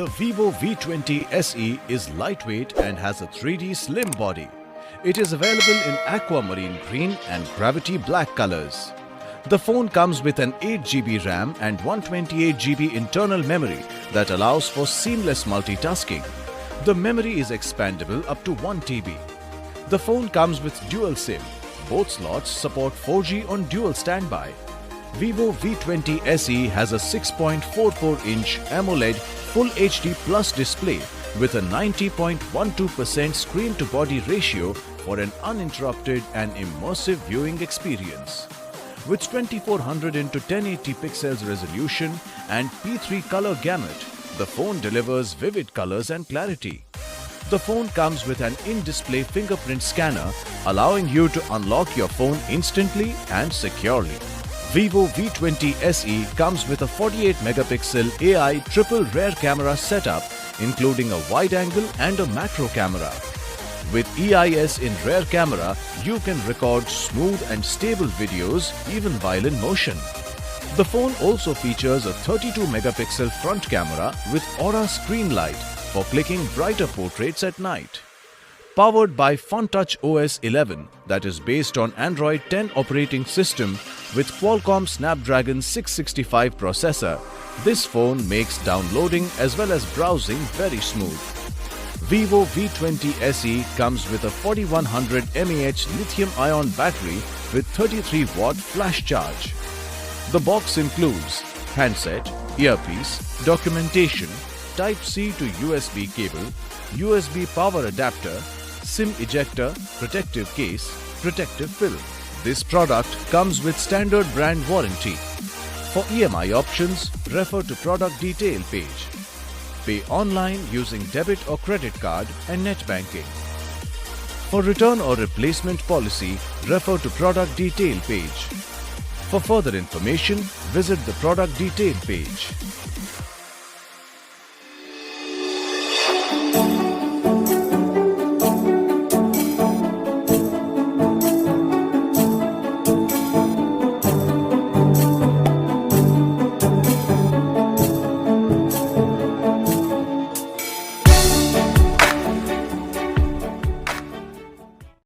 The Vivo V20 SE is lightweight and has a 3D slim body. It is available in aquamarine green and gravity black colors. The phone comes with an 8GB RAM and 128GB internal memory that allows for seamless multitasking. The memory is expandable up to 1TB. The phone comes with dual SIM. Both slots support 4G on dual standby. Vivo V20 SE has a 6.44-inch AMOLED Full HD Plus display with a 90.12% screen-to-body ratio for an uninterrupted and immersive viewing experience. With 2400 x 1080 pixels resolution and P3 color gamut, the phone delivers vivid colors and clarity. The phone comes with an in-display fingerprint scanner, allowing you to unlock your phone instantly and securely. Vivo V20 SE comes with a 48-megapixel AI triple rear camera setup, including a wide-angle and a macro camera. With EIS in rear camera, you can record smooth and stable videos even while in motion. The phone also features a 32-megapixel front camera with Aura screen light for clicking brighter portraits at night. Powered by FunTouch OS 11 that is based on Android 10 operating system with Qualcomm Snapdragon 665 processor, this phone makes downloading as well as browsing very smooth. Vivo V20 SE comes with a 4100 mAh lithium-ion battery with 33-watt flash charge. The box includes handset, earpiece, documentation, Type-C to USB cable, USB power adapter, SIM ejector, protective case, protective film. This product comes with standard brand warranty. For EMI options, refer to product detail page. Pay online using debit or credit card and net banking. For return or replacement policy, refer to product detail page. For further information, visit the product detail page.